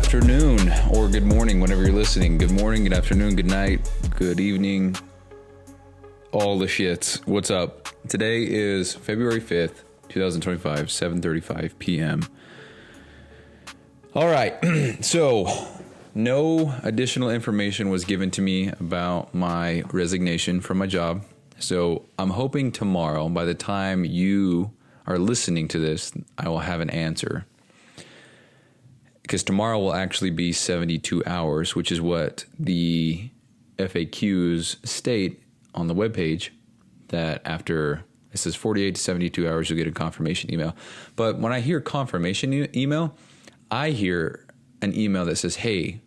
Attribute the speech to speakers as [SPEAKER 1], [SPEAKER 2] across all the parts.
[SPEAKER 1] afternoon or good morning whenever you're listening. Good morning, good afternoon, good night, good evening, all the shits. What's up? Today is February 5th, 2025, 7:35 p.m. All right, so no additional information was given to me about my resignation from my job. So I'm hoping tomorrow, by the time you are listening to this, I will have an answer. Because tomorrow will actually be 72 hours, which is what the FAQs state on the webpage, that after, it says 48 to 72 hours, you'll get a confirmation email. But when I hear confirmation email, I hear an email that says, hey,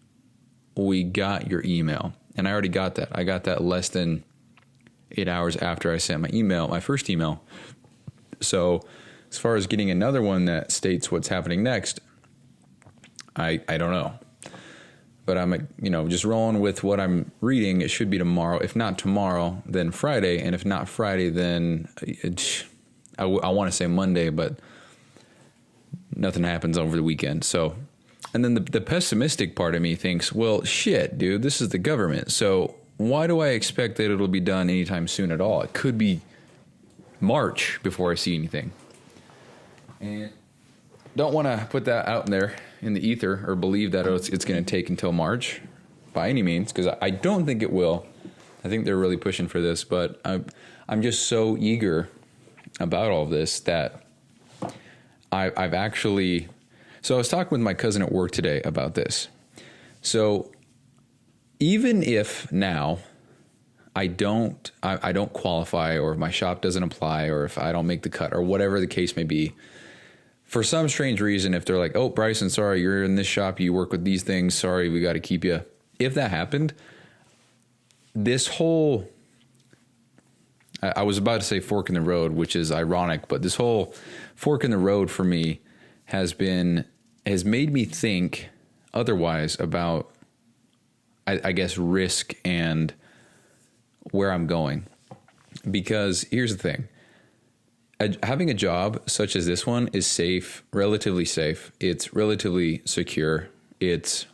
[SPEAKER 1] we got your email. And I already got that. I got that less than 8 hours after I sent my email, my first email. So as far as getting another one that states what's happening next, I don't know. But I'm, just rolling with what I'm reading. It should be tomorrow. If not tomorrow, then Friday. And if not Friday, then I want to say Monday, but nothing happens over the weekend. So, and then the pessimistic part of me thinks, well, shit, dude, this is the government. So why do I expect that it'll be done anytime soon at all? It could be March before I see anything. And don't want to put that out in there in the ether or believe that it's going to take until March by any means, because I don't think it will. I think they're really pushing for this, but I'm just so eager about all of this that I've actually... So I was talking with my cousin at work today about this. So even if now I don't qualify, or if my shop doesn't apply, or if I don't make the cut, or whatever the case may be, for some strange reason, if they're like, oh, Bryson, sorry, you're in this shop, you work with these things, sorry, we got to keep you. If that happened, this whole, I was about to say fork in the road, which is ironic, but this whole fork in the road for me has made me think otherwise about, I guess, risk and where I'm going. Because here's the thing. Having a job such as this one is safe, relatively safe. It's relatively secure. It's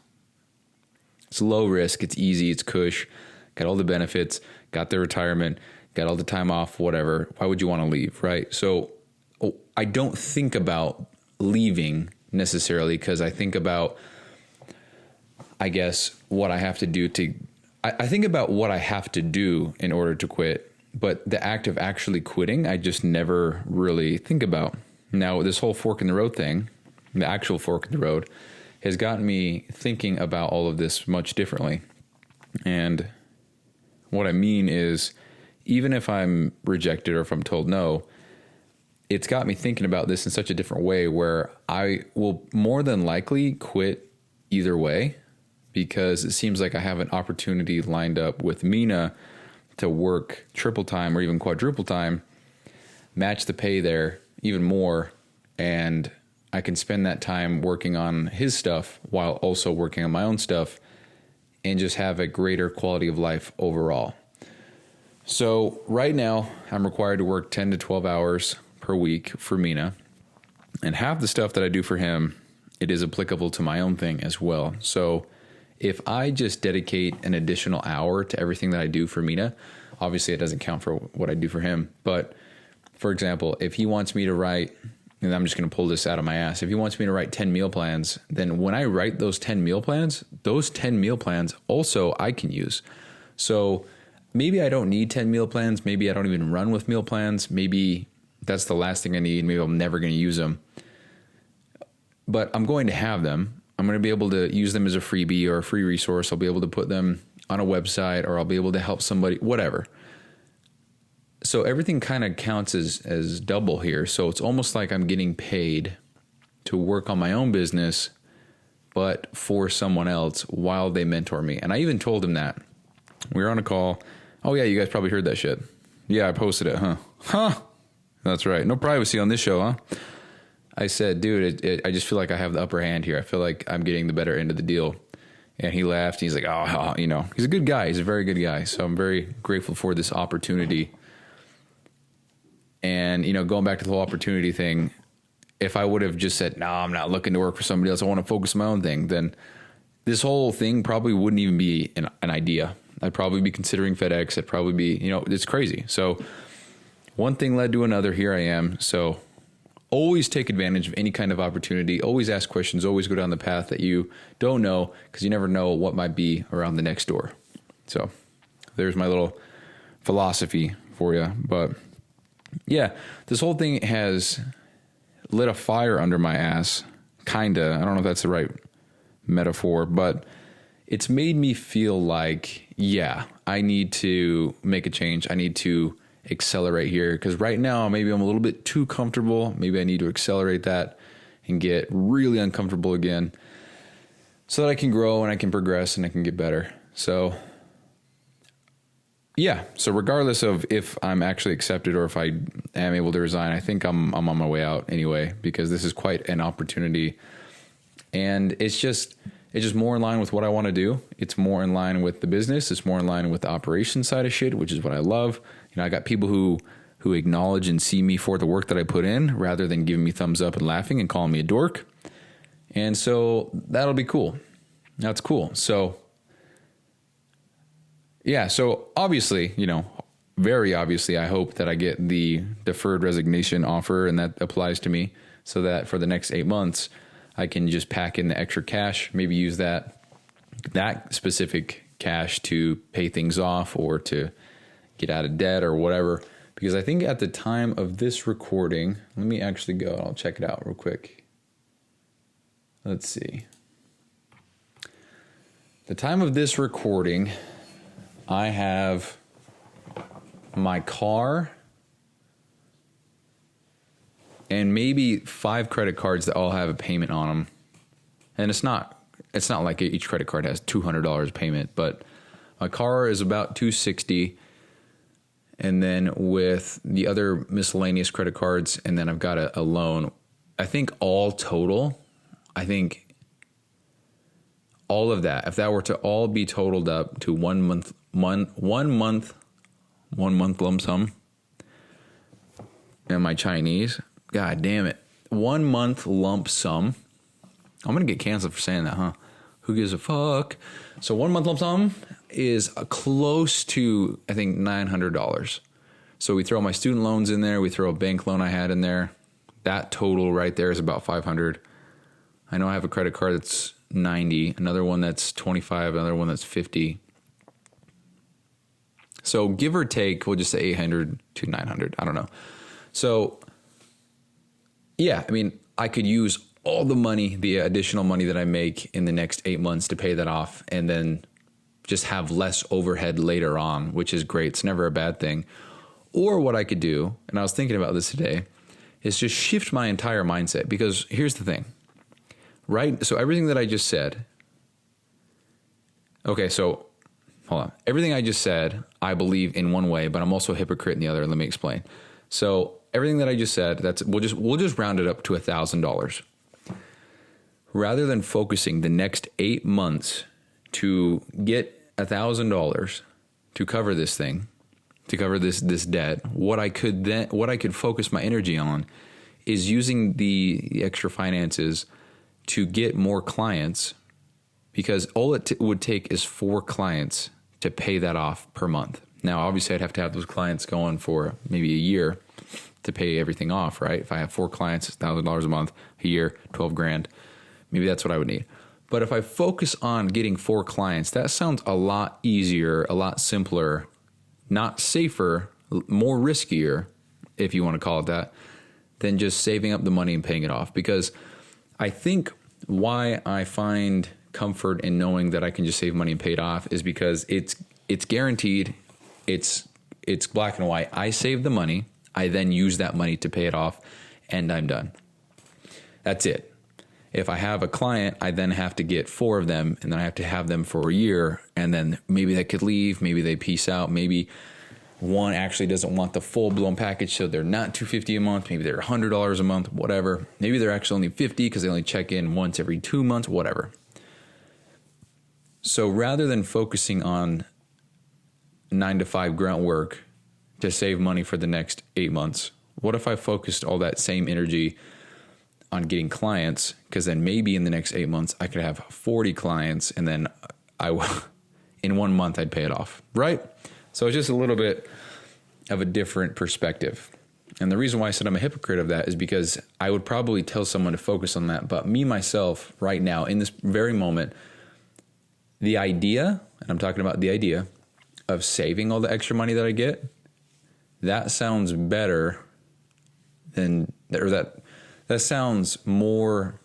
[SPEAKER 1] low risk. It's easy. It's cush. Got all the benefits. Got the retirement. Got all the time off. Whatever. Why would you want to leave, right? So I don't think about leaving necessarily, because I think about, I guess, what I have to do to. I think about what I have to do in order to quit. But the act of actually quitting, I just never really think about. Now, this whole fork in the road thing, the actual fork in the road, has gotten me thinking about all of this much differently. And what I mean is, even if I'm rejected or if I'm told no, it's got me thinking about this in such a different way, where I will more than likely quit either way, because it seems like I have an opportunity lined up with Mina to work triple time or even quadruple time, match the pay there even more, and I can spend that time working on his stuff while also working on my own stuff, and just have a greater quality of life overall. So right now I'm required to work 10 to 12 hours per week for Mina, and half the stuff that I do for him, it is applicable to my own thing as well. So if I just dedicate an additional hour to everything that I do for Mina, obviously it doesn't count for what I do for him. But for example, if he wants me to write, and I'm just going to pull this out of my ass, if he wants me to write 10 meal plans, then when I write those 10 meal plans, those 10 meal plans also I can use. So maybe I don't need 10 meal plans. Maybe I don't even run with meal plans. Maybe that's the last thing I need. Maybe I'm never going to use them. But I'm going to have them. I'm going to be able to use them as a freebie or a free resource. I'll be able to put them on a website, or I'll be able to help somebody, whatever. So everything kind of counts as double here. So it's almost like I'm getting paid to work on my own business, but for someone else while they mentor me. And I even told him that. We were on a call. Oh yeah, you guys probably heard that shit. Yeah, I posted it, huh? Huh? That's right. No privacy on this show, huh? I said, dude, I just feel like I have the upper hand here. I feel like I'm getting the better end of the deal. And he laughed. He's like, oh, he's a good guy. He's a very good guy. So I'm very grateful for this opportunity. And, going back to the whole opportunity thing, if I would have just said, no, I'm not looking to work for somebody else, I want to focus on my own thing, then this whole thing probably wouldn't even be an idea. I'd probably be considering FedEx. I'd probably be, it's crazy. So one thing led to another. Here I am. So always take advantage of any kind of opportunity. Always ask questions. Always go down the path that you don't know, because you never know what might be around the next door. So there's my little philosophy for you. But yeah, this whole thing has lit a fire under my ass. Kinda. I don't know if that's the right metaphor, but it's made me feel like, yeah, I need to make a change. I need to accelerate here, because right now maybe I'm a little bit too comfortable. Maybe I need to accelerate that and get really uncomfortable again, so that I can grow and I can progress and I can get better. So yeah, so regardless of if I'm actually accepted or if I am able to resign, I think I'm on my way out anyway, because this is quite an opportunity, and it's just more in line with what I want to do. It's more in line with the business. It's more in line with the operation side of shit, which is what I love. I got people who acknowledge and see me for the work that I put in, rather than giving me thumbs up and laughing and calling me a dork. And so that'll be cool. That's cool. So yeah, so obviously, very obviously, I hope that I get the deferred resignation offer, and that applies to me, so that for the next 8 months, I can just pack in the extra cash, maybe use that specific cash to pay things off or to get out of debt or whatever. Because I think at the time of this recording, let me actually go, I'll check it out real quick. Let's see. The time of this recording, I have my car and maybe 5 credit cards that all have a payment on them. And it's not like each credit card has $200 payment, but my car is about $260. And then with the other miscellaneous credit cards, and then I've got a loan, I think all total, all of that, if that were to all be totaled up to one month lump sum, and my Chinese, God damn it, 1 month lump sum. I'm going to get canceled for saying that, huh? Who gives a fuck? So 1 month lump sum is close to, I think, $900. So we throw my student loans in there. We throw a bank loan I had in there. That total right there is about $500. I know I have a credit card that's $90, another one that's $25, another one that's $50. So give or take, we'll just say $800 to $900. I don't know. So yeah, I could use all the money, the additional money that I make in the next 8 months to pay that off, and then just have less overhead later on, which is great. It's never a bad thing. Or what I could do, and I was thinking about this today, is just shift my entire mindset. Because here's the thing, right? So everything that I just said, okay, so hold on. Everything I just said, I believe in one way, but I'm also a hypocrite in the other. Let me explain. So everything that I just said, we'll just round it up to $1,000. Rather than focusing the next 8 months to get $1,000 to cover this thing, to cover this debt, what I could focus my energy on is using the extra finances to get more clients, because all it would take is 4 clients to pay that off per month. Now, obviously, I'd have to have those clients going for maybe a year to pay everything off, right? If I have 4 clients, $1,000 a month, a year, $12,000, maybe that's what I would need. But if I focus on getting 4 clients, that sounds a lot easier, a lot simpler, not safer, more riskier, if you want to call it that, than just saving up the money and paying it off. Because I think why I find comfort in knowing that I can just save money and pay it off is because it's guaranteed, it's black and white. I save the money, I then use that money to pay it off, and I'm done. That's it. If I have a client, I then have to get 4 of them, and then I have to have them for a year, and then maybe they could leave, maybe they peace out, maybe one actually doesn't want the full-blown package, so they're not $250 a month, maybe they're $100 a month, whatever. Maybe they're actually only $50 because they only check in once every 2 months, whatever. So rather than focusing on 9 to 5 grunt work to save money for the next 8 months, what if I focused all that same energy on getting clients, because then maybe in the next 8 months I could have 40 clients, and then in 1 month I'd pay it off, right? So it's just a little bit of a different perspective. And the reason why I said I'm a hypocrite of that is because I would probably tell someone to focus on that. But me, myself, right now, in this very moment, the idea, and I'm talking about the idea of saving all the extra money that I get, that sounds better than, or that sounds more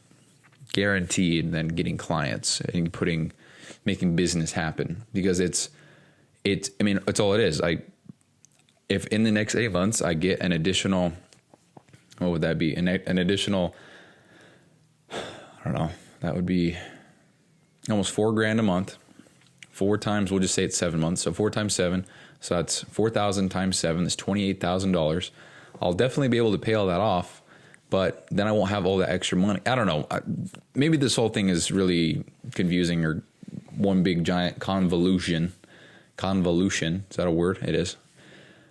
[SPEAKER 1] guaranteed than getting clients and making business happen, because it's all it is. If in the next 8 months I get an additional, what would that be? An additional, I don't know, that would be almost $4,000 a month. 4 times, we'll just say it's 7 months. So 4 times 7. So that's 4,000 times 7. That's $28,000. I'll definitely be able to pay all that off, but then I won't have all that extra money. I don't know. Maybe this whole thing is really confusing, or one big giant convolution. Convolution. Is that a word? It is.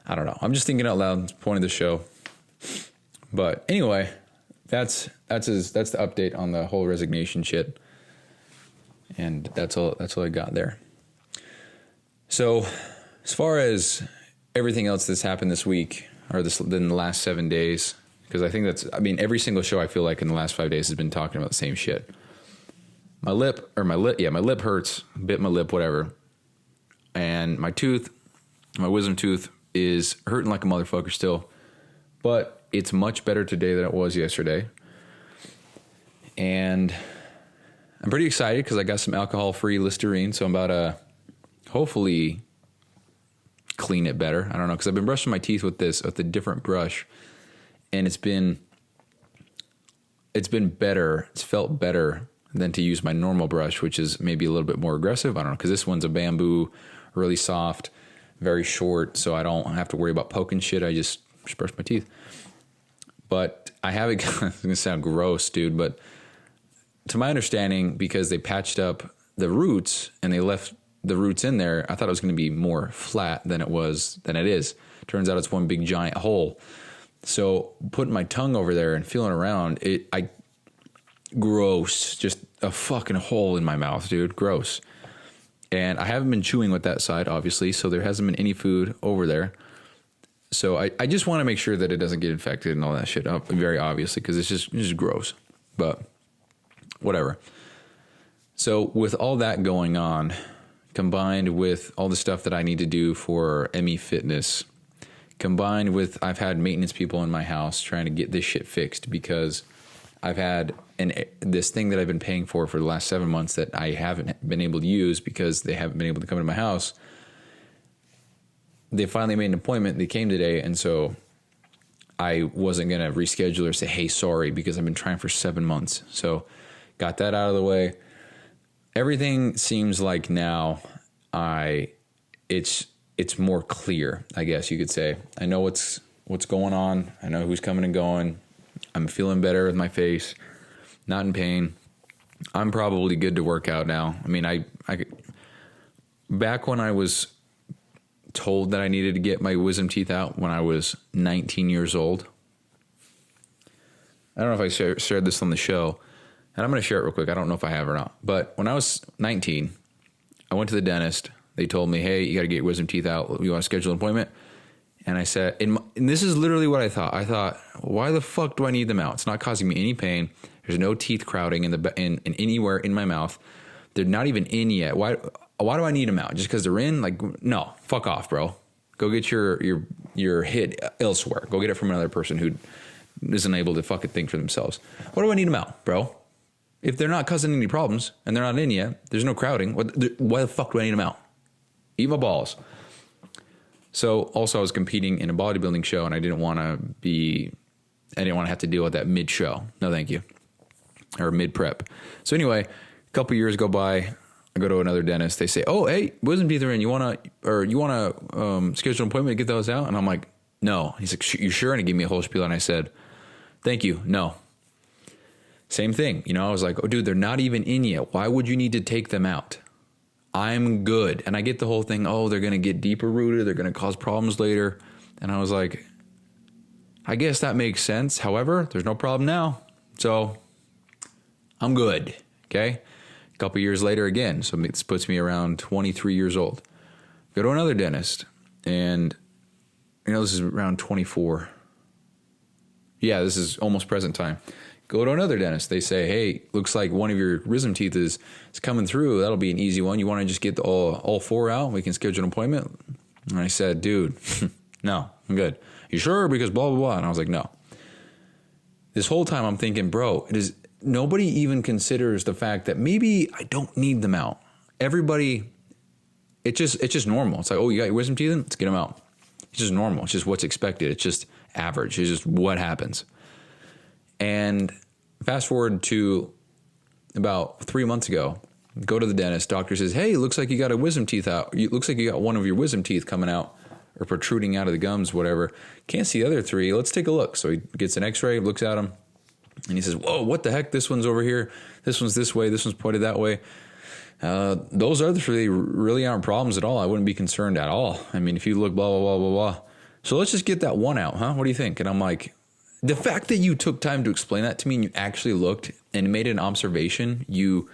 [SPEAKER 1] I don't know. I'm just thinking out loud. It's the point of the show. But anyway, that's the update on the whole resignation shit. And that's all I got there. So as far as everything else that's happened this week, or in the last 7 days, because I think every single show I feel like in the last 5 days has been talking about the same shit. My lip hurts, bit my lip, whatever. And my wisdom tooth is hurting like a motherfucker still, but it's much better today than it was yesterday. And I'm pretty excited because I got some alcohol-free Listerine, so I'm about to hopefully clean it better. I don't know, because I've been brushing my teeth with a different brush, and it's been better. It's felt better than to use my normal brush, which is maybe a little bit more aggressive. I don't know, because this one's a bamboo, really soft, very short, so I don't have to worry about poking shit. I just brush my teeth. But I haven't, it's going to sound gross, dude, but to my understanding, because they patched up the roots and they left the roots in there, I thought it was going to be more flat than it is. Turns out it's one big giant hole. So putting my tongue over there and feeling around, gross, just a fucking hole in my mouth, dude, gross. And I haven't been chewing with that side, obviously, so there hasn't been any food over there. So I just want to make sure that it doesn't get infected and all that shit up, very obviously, because it's just gross. But whatever. So with all that going on, combined with all the stuff that I need to do for ME Fitness, combined with I've had maintenance people in my house trying to get this shit fixed, because I've had this thing that I've been paying for the last 7 months that I haven't been able to use because they haven't been able to come to my house. They finally made an appointment. They came today, and so I wasn't going to reschedule or say, hey, sorry, because I've been trying for 7 months. So got that out of the way. Everything seems like now it's more clear, I guess you could say. I know what's going on. I know who's coming and going. I'm feeling better with my face, not in pain. I'm probably good to work out now. I mean, I back when I was told that I needed to get my wisdom teeth out when I was 19 years old. I don't know if I shared this on the show, and I'm going to share it real quick. I don't know if I have or not. But when I was 19, I went to the dentist. They told me, hey, you got to get your wisdom teeth out. You want to schedule an appointment? And I said, and this is literally what I thought. I thought, why the fuck do I need them out? It's not causing me any pain. There's no teeth crowding in anywhere in my mouth. They're not even in yet. Why do I need them out? Just because they're in? Like, no, fuck off, bro. Go get your hit elsewhere. Go get it from another person who isn't able to fucking think for themselves. Why do I need them out, bro? If they're not causing any problems and they're not in yet, there's no crowding. Why the fuck do I need them out? Eat my balls. So also I was competing in a bodybuilding show, and I didn't want to have to deal with that mid show. No, thank you. Or mid prep. So anyway, a couple years go by. I go to another dentist. They say, oh, hey, wisdom teeth are in. You want to schedule an appointment to get those out? And I'm like, no. He's like, you sure? And he gave me a whole spiel. And I said, thank you. No. Same thing. I was like, oh, dude, they're not even in yet. Why would you need to take them out? I'm good. And I get the whole thing, oh, they're going to get deeper rooted. They're going to cause problems later. And I was like, I guess that makes sense. However, there's no problem now. So I'm good. Okay. A couple years later again. So this puts me around 23 years old. Go to another dentist, and this is around 24. Yeah, this is almost present time. Go to another dentist. They say, hey, looks like one of your wisdom teeth is coming through. That'll be an easy one. You want to just get all four out? We can schedule an appointment. And I said, dude, no, I'm good. You sure? Because blah, blah, blah. And I was like, no. This whole time I'm thinking, bro, nobody even considers the fact that maybe I don't need them out. Everybody, it's just normal. It's like, oh, you got your wisdom teeth in? Let's get them out. It's just normal. It's just what's expected. It's just average. It's just what happens. And fast forward to about 3 months ago, go to the dentist. Doctor says, hey, looks like you got a wisdom teeth out. Looks like you got one of your wisdom teeth coming out or protruding out of the gums, whatever. Can't see the other three. Let's take a look. So he gets an x-ray, looks at them, and he says, whoa, what the heck? This one's over here. This one's this way. This one's pointed that way. Those other three really aren't problems at all. I wouldn't be concerned at all. I mean, if you look blah, blah, blah, blah, blah. So let's just get that one out, huh? What do you think? And I'm like, the fact that you took time to explain that to me and you actually looked and made an observation, you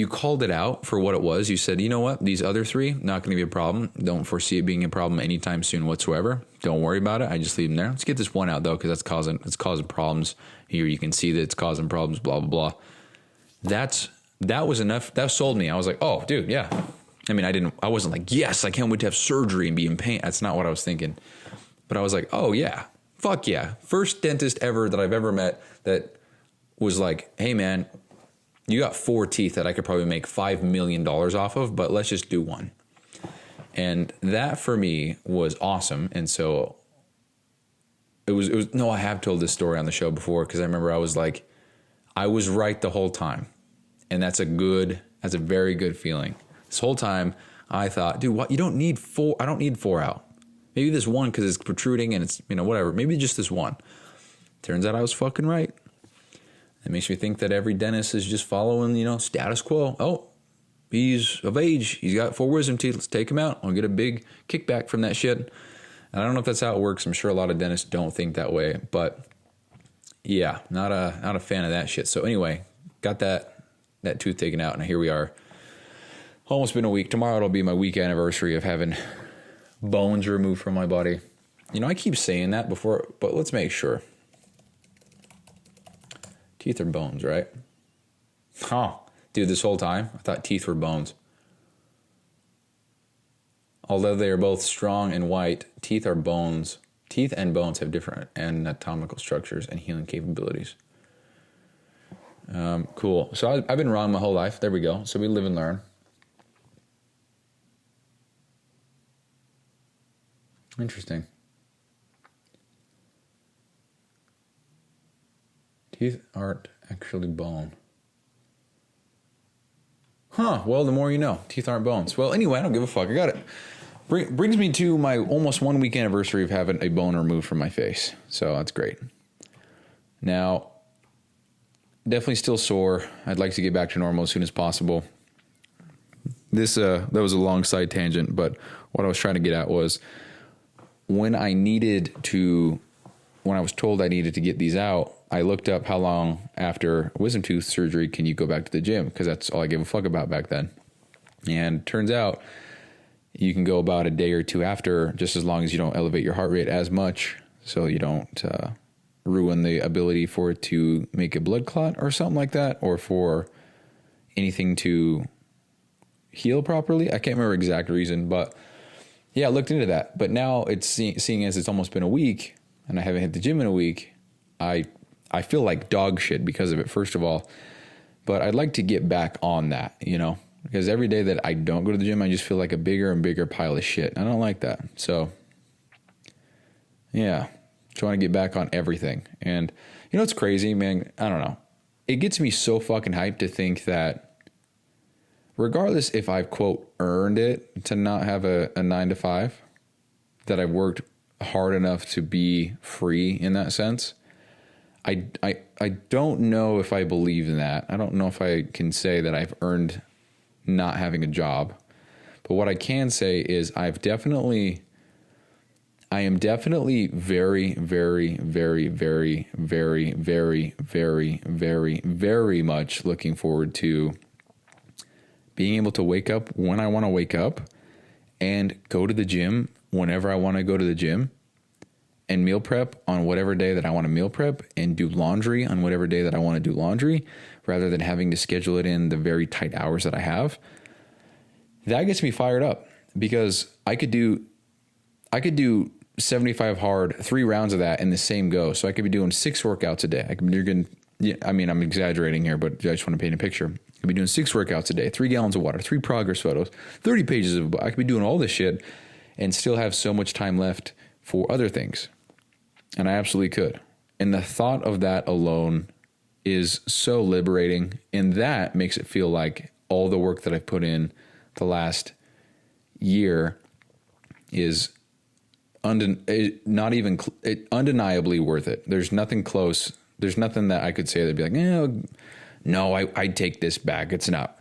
[SPEAKER 1] called it out for what it was. You said, you know what? These other three, not going to be a problem. Don't foresee it being a problem anytime soon whatsoever. Don't worry about it. I just leave them there. Let's get this one out though, because it's causing problems. Here you can see that it's causing problems, blah, blah, blah. That was enough. That sold me. I was like, oh, dude, yeah. I mean, I wasn't like, yes, I can't wait to have surgery and be in pain. That's not what I was thinking. But I was like, oh, yeah, fuck yeah. First dentist ever that I've ever met that was like, hey, man, you got 4 teeth that I could probably make $5 million off of, but let's just do one. And that for me was awesome. And so it was no, I have told this story on the show before because I remember I was like, I was right the whole time. And that's a very good feeling. This whole time I thought, dude, what? You don't need 4. I don't need 4 out. Maybe this one because it's protruding and it's, whatever. Maybe just this one. Turns out I was fucking right. It makes me think that every dentist is just following, status quo. Oh, he's of age. He's got 4 wisdom teeth. Let's take him out. I'll get a big kickback from that shit. And I don't know if that's how it works. I'm sure a lot of dentists don't think that way. But yeah, not a fan of that shit. So anyway, got that tooth taken out, and here we are. Almost been a week. Tomorrow it'll be my week anniversary of having bones removed from my body. I keep saying that before, but let's make sure. Teeth are bones, right? Huh. Dude, this whole time, I thought teeth were bones. Although they are both strong and white, teeth are bones. Teeth and bones have different anatomical structures and healing capabilities. Cool. So I've been wrong my whole life. There we go. So we live and learn. Interesting. Teeth aren't actually bone. Huh. Well, the more you know. Teeth aren't bones. Well, anyway, I don't give a fuck. I got it. Brings me to my almost 1 week anniversary of having a bone removed from my face. So that's great. Now, definitely still sore. I'd like to get back to normal as soon as possible. That was a long side tangent, but what I was trying to get at was when I was told I needed to get these out, I looked up how long after wisdom tooth surgery can you go back to the gym, because that's all I gave a fuck about back then. And turns out you can go about a day or 2 after, just as long as you don't elevate your heart rate as much, so you don't ruin the ability for it to make a blood clot or something like that, or for anything to heal properly. I can't remember exact reason, but yeah, I looked into that. But now it's seeing as it's almost been a week and I haven't hit the gym in a week, I feel like dog shit because of it, first of all. But I'd like to get back on that, because every day that I don't go to the gym, I just feel like a bigger and bigger pile of shit. I don't like that. So yeah, trying to get back on everything. And it's crazy, man. I don't know. It gets me so fucking hyped to think that regardless if I've, quote, earned it to not have a 9 to 5, that I've worked hard enough to be free in that sense. I don't know if I believe in that. I don't know if I can say that I've earned not having a job. But what I can say is I've definitely I am definitely very, very, very, very, very, very, very, very, very much looking forward to being able to wake up when I want to wake up and go to the gym whenever I want to go to the gym, and meal prep on whatever day that I want to meal prep, and do laundry on whatever day that I want to do laundry, rather than having to schedule it in the very tight hours that I have. That gets me fired up, because I could do 75 hard, 3 rounds of that in the same go. So I could be doing 6 workouts a day. I could be doing, I mean, I'm exaggerating here, but I just want to paint a picture. I could be doing 6 workouts a day, 3 gallons of water, 3 progress photos, 30 pages of, I could be doing all this shit and still have so much time left for other things. And I absolutely could. And the thought of that alone is so liberating. And that makes it feel like all the work that I've put in the last year is undeniably worth it. There's nothing close. There's nothing that I could say that'd be like, no, I take this back. It's not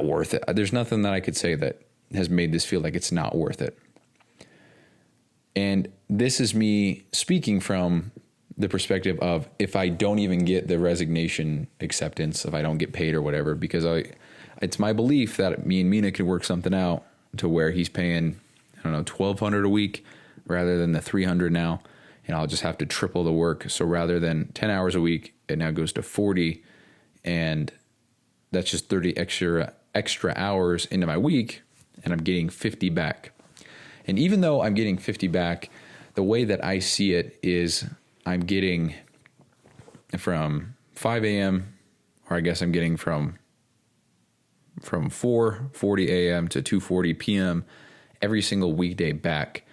[SPEAKER 1] worth it. There's nothing that I could say that has made this feel like it's not worth it. And this is me speaking from the perspective of, if I don't even get the resignation acceptance, if I don't get paid or whatever, because it's my belief that me and Mina could work something out to where he's paying, I don't know, $1,200 a week rather than the $300 now. And I'll just have to triple the work. So rather than 10 hours a week, it now goes to 40. And that's just 30 extra hours into my week. And I'm getting 50 back. And even though I'm getting 50 back, the way that I see it is I'm getting from 5 a.m., or I guess I'm getting from 4:40 a.m. to 2:40 p.m. every single weekday back.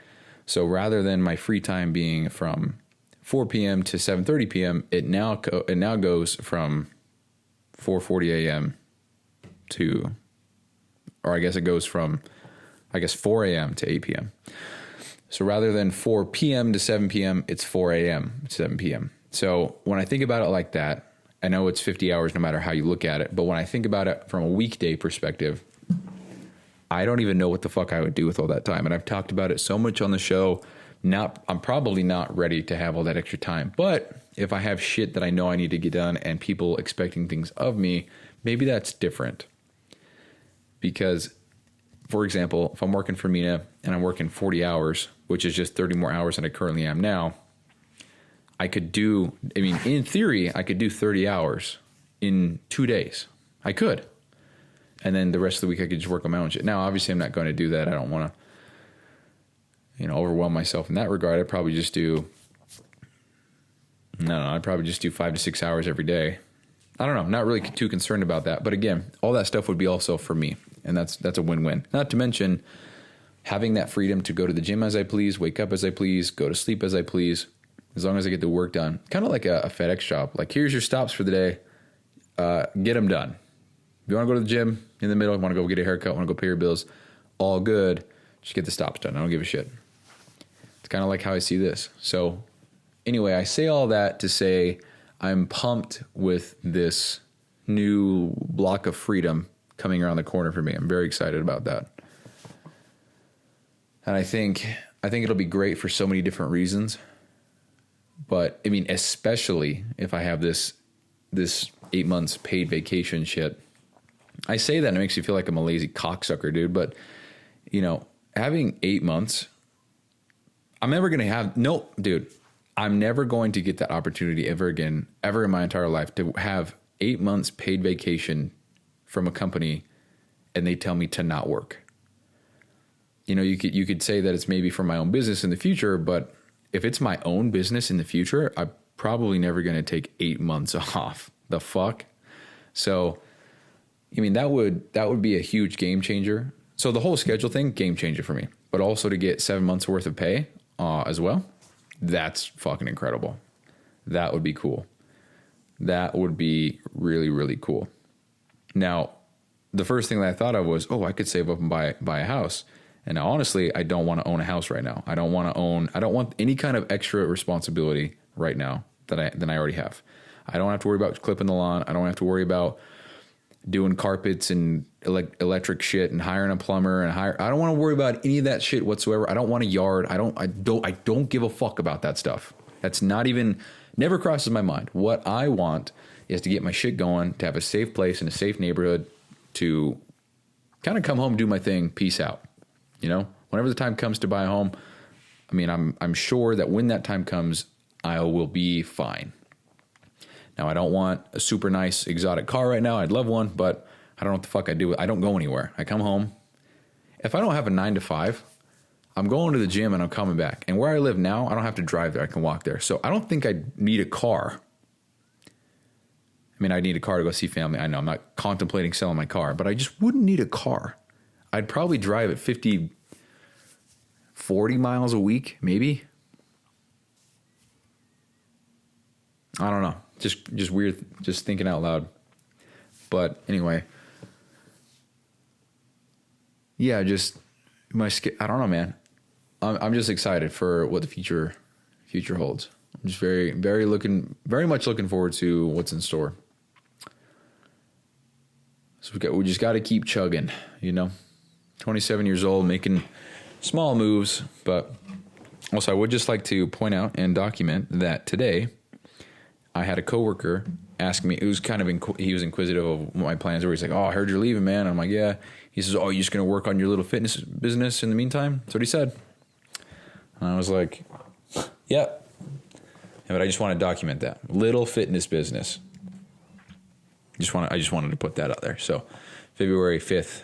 [SPEAKER 1] So rather than my free time being from 4 p.m. to 7:30 p.m., it now goes from 4:40 a.m. to, or I guess it goes from, 4 a.m. to 8 p.m. So rather than 4 p.m. to 7 p.m., it's 4 a.m. to 7 p.m. So when I think about it like that, I know it's 50 hours no matter how you look at it, but when I think about it from a weekday perspective, I don't even know what the fuck I would do with all that time. And I've talked about it so much on the show. I'm probably not ready to have all that extra time. But if I have shit that I know I need to get done and people expecting things of me, maybe that's different. Because, for example, if I'm working for Mina and I'm working 40 hours, which is just 30 more hours than I currently am now, in theory, I could do 30 hours in 2 days. I could. And then the rest of the week I could just work on my own shit. Now, obviously, I'm not going to do that. I don't want to, overwhelm myself in that regard. I'd probably just do 5 to 6 hours every day. I don't know. I'm not really too concerned about that. But again, all that stuff would be also for me. And that's a win-win. Not to mention having that freedom to go to the gym as I please, wake up as I please, go to sleep as I please, as long as I get the work done. Kind of like a FedEx shop. Like, here's your stops for the day. Get them done. If you want to go to the gym in the middle, want to go get a haircut, want to go pay your bills, all good. Just get the stops done. I don't give a shit. It's kind of like how I see this. So anyway, I say all that to say I'm pumped with this new block of freedom coming around the corner for me. I'm very excited about that. And I think it'll be great for so many different reasons. But especially if I have this 8 months paid vacation shit. I say that and it makes me feel like I'm a lazy cocksucker, dude. But, having 8 months, I'm never going to get that opportunity ever again, ever in my entire life, to have 8 months paid vacation from a company and they tell me to not work. You could say that it's maybe for my own business in the future, but if it's my own business in the future, I'm probably never going to take 8 months off. The fuck? So, that would be a huge game changer. So the whole schedule thing, game changer for me. But also to get 7 months worth of pay as well, that's fucking incredible. That would be cool. That would be really, really cool. Now, the first thing that I thought of was, I could save up and buy a house. And now, honestly, I don't want to own a house right now. I don't want any kind of extra responsibility right now than I already have. I don't have to worry about clipping the lawn. I don't have to worry about doing carpets and electric shit and hiring a plumber I don't want to worry about any of that shit whatsoever. I don't want a yard. I don't give a fuck about that stuff. That's never crosses my mind. What I want is to get my shit going, to have a safe place in a safe neighborhood, to kind of come home, do my thing, peace out. Whenever the time comes to buy a home, I mean, I'm sure that when that time comes, I will be fine. Now, I don't want a super nice exotic car right now. I'd love one, but I don't know what the fuck I do. I don't go anywhere. I come home. If I don't have a 9 to 5, I'm going to the gym and I'm coming back. And where I live now, I don't have to drive there. I can walk there. So I don't think I need a car. I mean, I need a car to go see family. I know I'm not contemplating selling my car, but I just wouldn't need a car. I'd probably drive at 50, 40 miles a week, maybe. I don't know. Just weird, just thinking out loud. But anyway, yeah, I don't know, man. I'm just excited for what the future holds. I'm just very much looking forward to what's in store. So we just got to keep chugging, 27 years old, making small moves. But also, I would just like to point out and document that today I had a coworker ask me. It was kind of he was inquisitive of what my plans were. He's like, "Oh, I heard you're leaving, man." I'm like, "Yeah." He says, "Oh, you're just gonna work on your little fitness business in the meantime?" That's what he said. And I was like, "Yep." Yeah, but I just want to document that little fitness business. I just wanted to put that out there. So, February 5th,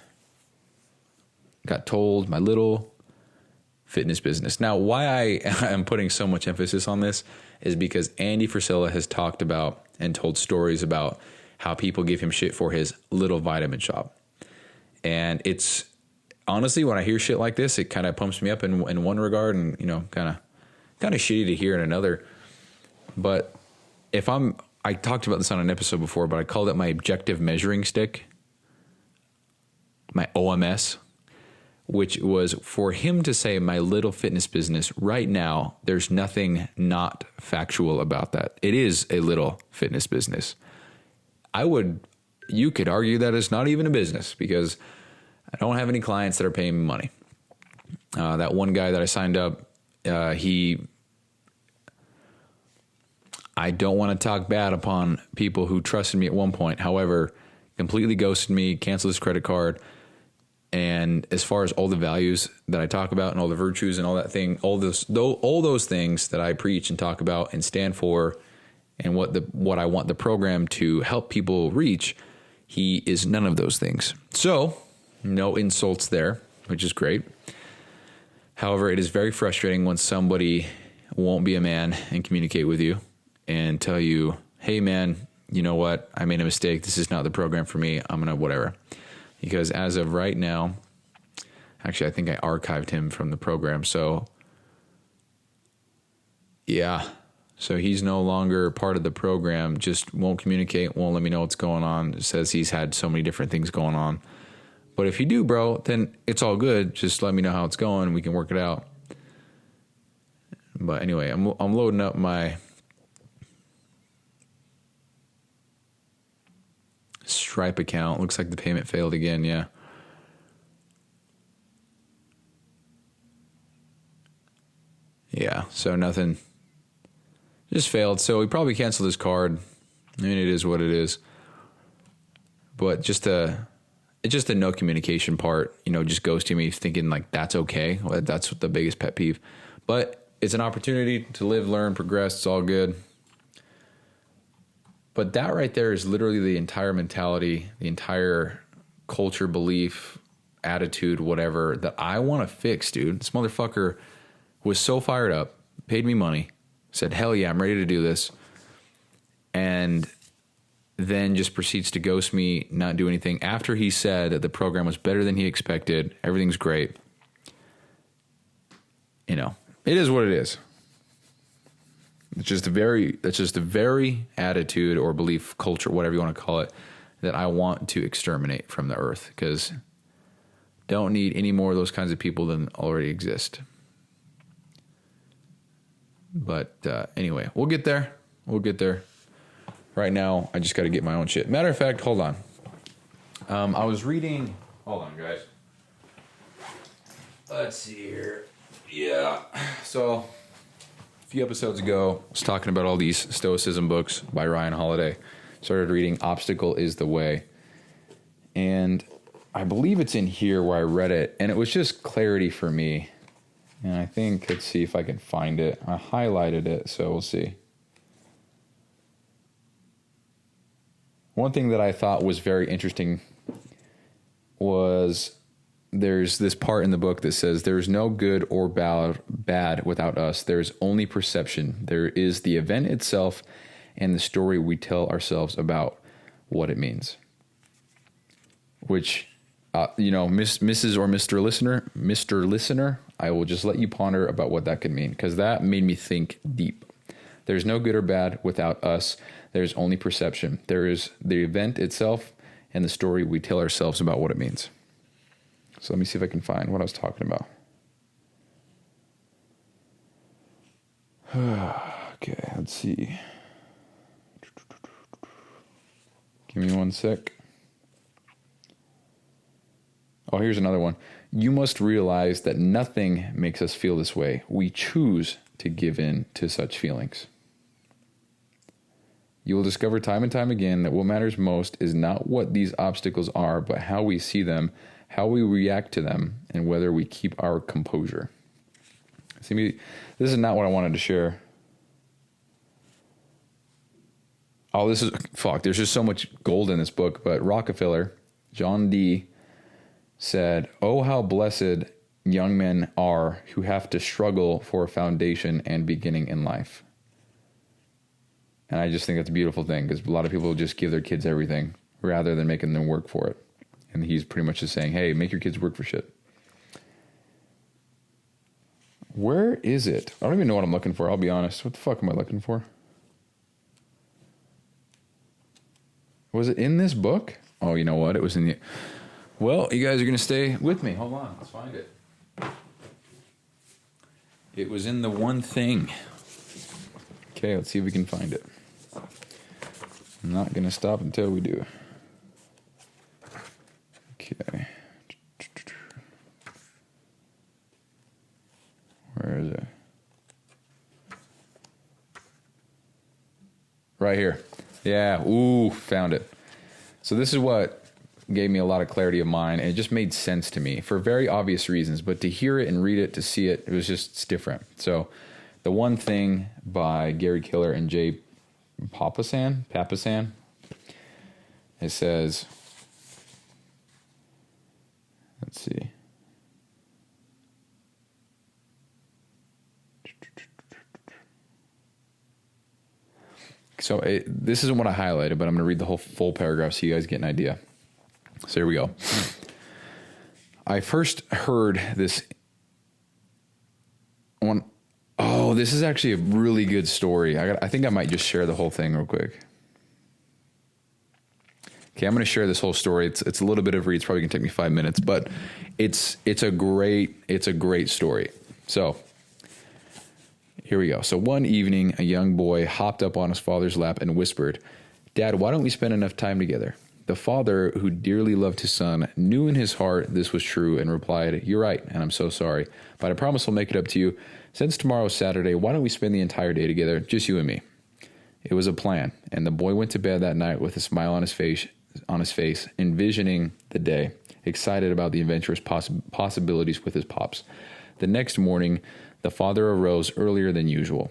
[SPEAKER 1] got told my little fitness business. Now, why I am putting so much emphasis on this is because Andy Frisella has talked about and told stories about how people give him shit for his little vitamin shop. And it's honestly, when I hear shit like this, it kind of pumps me up in one regard and, kind of shitty to hear in another. But I talked about this on an episode before, but I called it my objective measuring stick, my OMS, which was for him to say my little fitness business. Right now, there's nothing not factual about that. It is a little fitness business. You could argue that it's not even a business because I don't have any clients that are paying me money. That one guy that I signed up, I don't want to talk bad upon people who trusted me at one point. However, completely ghosted me, canceled his credit card. And as far as all the values that I talk about and all the virtues and all that thing, all those things that I preach and talk about and stand for and what I want the program to help people reach, he is none of those things. So no insults there, which is great. However, it is very frustrating when somebody won't be a man and communicate with you and tell you, "Hey man, you know what? I made a mistake. This is not the program for me. I'm going to whatever." Because as of right now, actually, I think I archived him from the program. So, yeah. So he's no longer part of the program, just won't communicate, won't let me know what's going on. Says he's had so many different things going on. But if you do, bro, then it's all good. Just let me know how it's going. We can work it out. But anyway, I'm loading up my Stripe account. Looks like the payment failed again. Yeah. Yeah. So nothing. Just failed. So we probably canceled his card. I mean, it is what it is. But just the no communication part, just ghosting me, thinking like that's okay. That's the biggest pet peeve. But it's an opportunity to live, learn, progress. It's all good. But that right there is literally the entire mentality, the entire culture, belief, attitude, whatever that I want to fix, dude. This motherfucker was so fired up, paid me money, said, "Hell yeah, I'm ready to do this." And then just proceeds to ghost me, not do anything after he said that the program was better than he expected. Everything's great. It is what it is. That's just the very attitude or belief, culture, whatever you want to call it, that I want to exterminate from the earth, because don't need any more of those kinds of people than already exist. But anyway, we'll get there. Right now, I just got to get my own shit. Matter of fact, hold on. I was reading. Hold on, guys. Let's see here. Yeah. So, a few episodes ago, I was talking about all these Stoicism books by Ryan Holiday. Started reading Obstacle is the Way. And I believe it's in here where I read it. And it was just clarity for me. And I think, let's see if I can find it. I highlighted it, so we'll see. One thing that I thought was very interesting was there's this part in the book that says there's no good or bad without us. There's only perception. There is the event itself and the story we tell ourselves about what it means. Which, Mrs. or Mr. Listener, I will just let you ponder about what that could mean, because that made me think deep. There's no good or bad without us. There's only perception. There is the event itself and the story we tell ourselves about what it means. So let me see if I can find what I was talking about. Okay, let's see. Give me one sec. Oh, here's another one. You must realize that nothing makes us feel this way. We choose to give in to such feelings. You will discover time and time again that what matters most is not what these obstacles are, but how we see them, how we react to them, and whether we keep our composure. See, this is not what I wanted to share. Oh, there's just so much gold in this book, but Rockefeller, John D., said, "Oh, how blessed young men are who have to struggle for a foundation and beginning in life." And I just think that's a beautiful thing, because a lot of people just give their kids everything rather than making them work for it. And he's pretty much just saying, hey, make your kids work for shit. Where is it? I don't even know what I'm looking for, I'll be honest. What the fuck am I looking for? Was it in this book? Oh, you know what? It was in the... Well, you guys are going to stay with me. Hold on, let's find it. It was in the one thing. Okay, let's see if we can find it. I'm not going to stop until we do. Okay. Where is it? Right here. Yeah, ooh, found it. So this is what gave me a lot of clarity of mind, and it just made sense to me for very obvious reasons, but to hear it and read it, to see it, it was just different. So The One Thing by Gary Keller and Jay Papasan. It says, let's see. So this isn't what I highlighted, but I'm going to read the whole full paragraph so you guys get an idea. So here we go. I first heard this one. Oh, this is actually a really good story. I think I might just share the whole thing real quick. Okay, I'm going to share this whole story. It's a little bit of read. It's probably going to take me 5 minutes, but it's a great story. So here we go. So one evening, a young boy hopped up on his father's lap and whispered, "Dad, why don't we spend enough time together?" The father, who dearly loved his son, knew in his heart this was true and replied, "You're right, and I'm so sorry, but I promise I'll make it up to you. Since tomorrow's Saturday, why don't we spend the entire day together, just you and me?" It was a plan, and the boy went to bed that night with a smile on his face, envisioning the day, excited about the adventurous possibilities with his pops. The next morning, the father arose earlier than usual.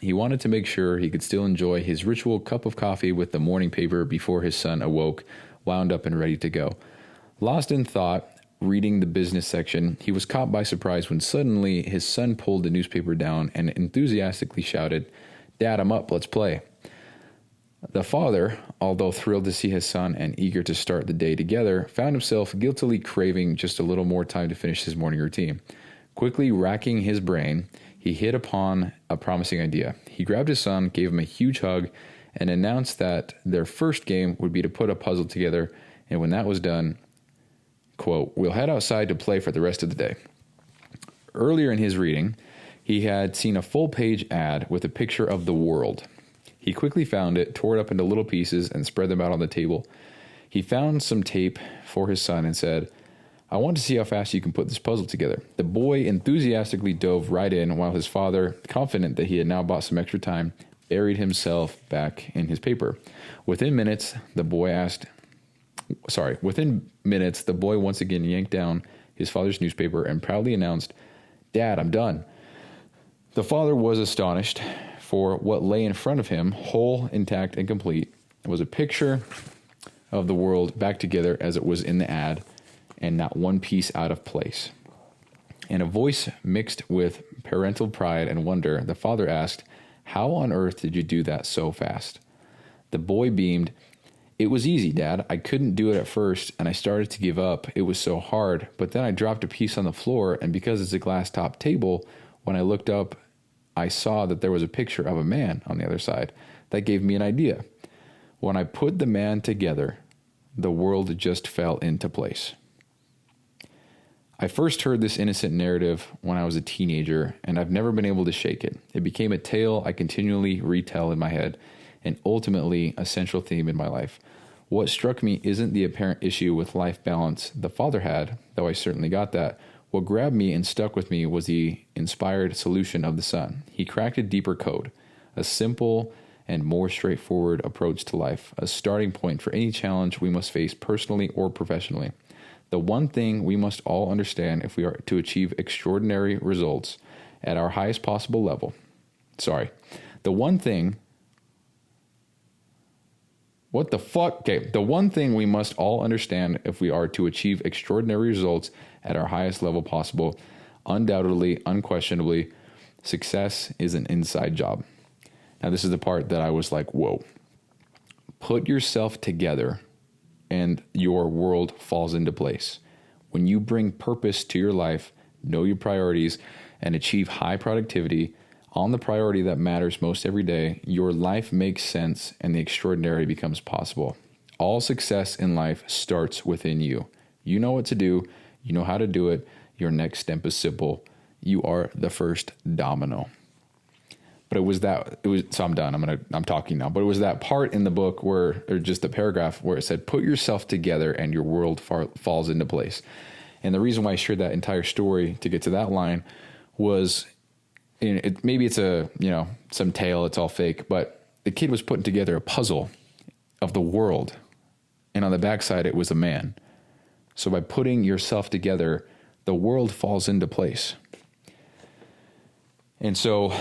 [SPEAKER 1] He wanted to make sure he could still enjoy his ritual cup of coffee with the morning paper before his son awoke, wound up and ready to go. Lost in thought, reading the business section, he was caught by surprise when suddenly his son pulled the newspaper down and enthusiastically shouted, "Dad, I'm up, let's play." The father, although thrilled to see his son and eager to start the day together, found himself guiltily craving just a little more time to finish his morning routine. Quickly racking his brain, he hit upon a promising idea. He grabbed his son, gave him a huge hug, and announced that their first game would be to put a puzzle together, and when that was done, quote, "We'll head outside to play for the rest of the day." Earlier in his reading, he had seen a full-page ad with a picture of the world. He quickly found it, tore it up into little pieces, and spread them out on the table. He found some tape for his son and said, "I want to see how fast you can put this puzzle together." The boy enthusiastically dove right in while his father, confident that he had now bought some extra time, buried himself back in his paper. Within minutes, the boy once again yanked down his father's newspaper and proudly announced, "Dad, I'm done." The father was astonished, for what lay in front of him, whole, intact, and complete, was a picture of the world back together as it was in the ad, and not one piece out of place. In a voice mixed with parental pride and wonder, the father asked, "How on earth did you do that so fast?" The boy beamed. "It was easy, Dad. I couldn't do it at first, and I started to give up. It was so hard. But then I dropped a piece on the floor, and because it's a glass-top table, when I looked up, I saw that there was a picture of a man on the other side. That gave me an idea. When I put the man together, the world just fell into place." I first heard this innocent narrative when I was a teenager, and I've never been able to shake it. It became a tale I continually retell in my head, and ultimately a central theme in my life. What struck me isn't the apparent issue with life balance the father had, though I certainly got that. What grabbed me and stuck with me was the inspired solution of the son. He cracked a deeper code, a simple and more straightforward approach to life, a starting point for any challenge we must face personally or professionally. The one thing we must all understand if we are to achieve extraordinary results at our highest possible level. The one thing we must all understand if we are to achieve extraordinary results at our highest level possible, undoubtedly, unquestionably, success is an inside job. Now, this is the part that I was like, whoa. Put yourself together and your world falls into place. When you bring purpose to your life, know your priorities, and achieve high productivity on the priority that matters most every day, your life makes sense and the extraordinary becomes possible. All success in life starts within you. You know what to do. You know how to do it. Your next step is simple. You are the first domino. But so I'm done. I'm talking now. But it was that part in the book or just the paragraph where it said, put yourself together and your world falls into place. And the reason why I shared that entire story to get to that line was, maybe it's some tale, it's all fake, but the kid was putting together a puzzle of the world. And on the backside, it was a man. So by putting yourself together, the world falls into place. And so,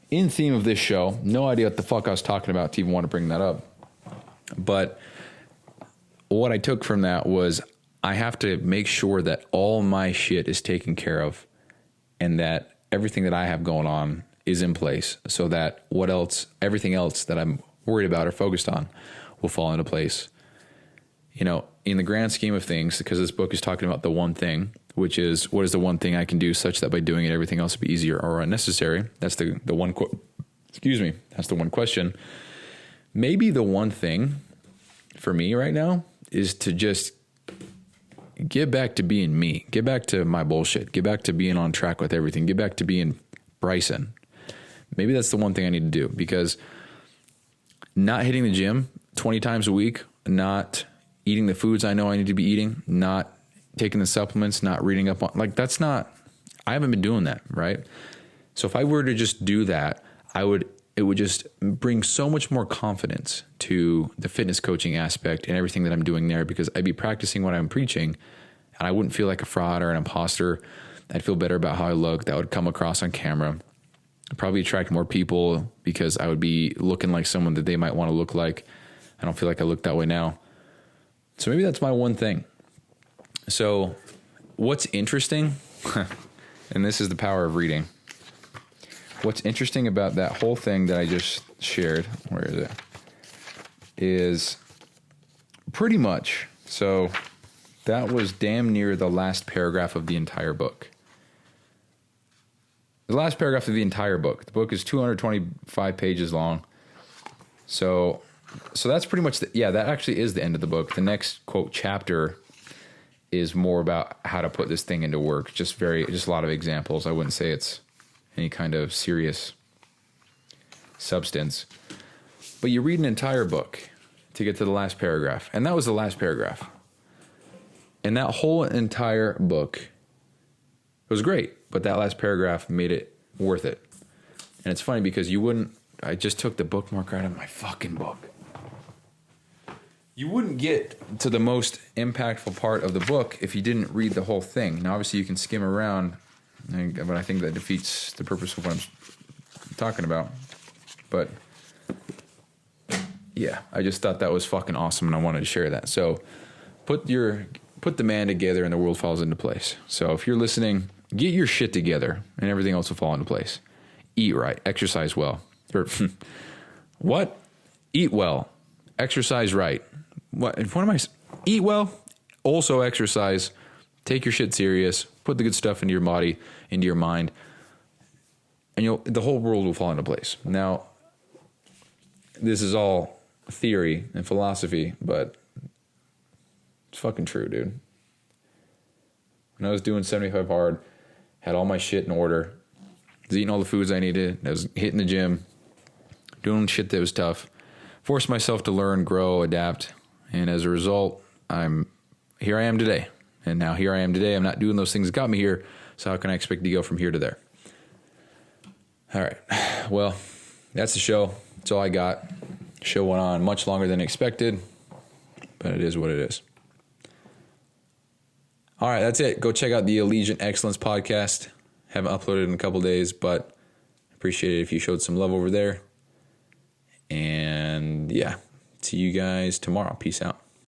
[SPEAKER 1] in theme of this show, no idea what the fuck I was talking about to even want to bring that up. But what I took from that was I have to make sure that all my shit is taken care of and that everything that I have going on is in place so that everything else that I'm worried about or focused on will fall into place. In the grand scheme of things, because this book is talking about the one thing, which is what is the one thing I can do such that by doing it, everything else will be easier or unnecessary. That's the one That's the one question. Maybe the one thing for me right now is to just get back to being me, get back to my bullshit, get back to being on track with everything, get back to being Bryson. Maybe that's the one thing I need to do, because not hitting the gym 20 times a week, not eating the foods I know I need to be eating, not taking the supplements, not reading up on, I haven't been doing that, right? So if I were to just do that, it would just bring so much more confidence to the fitness coaching aspect and everything that I'm doing there, because I'd be practicing what I'm preaching and I wouldn't feel like a fraud or an imposter. I'd feel better about how I look. That would come across on camera. I'd probably attract more people because I would be looking like someone that they might want to look like. I don't feel like I look that way now. So maybe that's my one thing. So what's interesting, and this is the power of reading. What's interesting about that whole thing that I just shared, where is it? Is pretty much, so that was damn near the last paragraph of the entire book. The last paragraph of the entire book. The book is 225 pages long. So that's pretty much, that actually is the end of the book. The next, quote, chapter is more about how to put this thing into work. Just a lot of examples. I wouldn't say it's any kind of serious substance. But you read an entire book. to get to the last paragraph. And that was the last paragraph. And that whole entire book was great, but that last paragraph made it worth it. And it's funny because I just took the bookmark out of my fucking book. You wouldn't get to the most impactful part of the book if you didn't read the whole thing. Now, obviously, you can skim around, but I think that defeats the purpose of what I'm talking about. But yeah, I just thought that was fucking awesome, and I wanted to share that. So put the man together, and the world falls into place. So if you're listening, get your shit together, and everything else will fall into place. Eat right, exercise well. What? Eat well, exercise right. What am I? Eat well, also exercise. Take your shit serious. Put the good stuff into your body, into your mind, and the whole world will fall into place. Now, this is all theory and philosophy, but it's fucking true, dude. When I was doing 75 hard, had all my shit in order, was eating all the foods I needed, I was hitting the gym, doing shit that was tough, forced myself to learn, grow, adapt, and as a result, here I am today. And now here I am today. I'm not doing those things that got me here, so how can I expect to go from here to there? All right. Well, that's the show. That's all I got. Show went on much longer than expected, but it is what it is. All right, that's it. Go check out the Allegiant Excellence podcast. Haven't uploaded in a couple days, but appreciate it if you showed some love over there. And yeah, see you guys tomorrow. Peace out.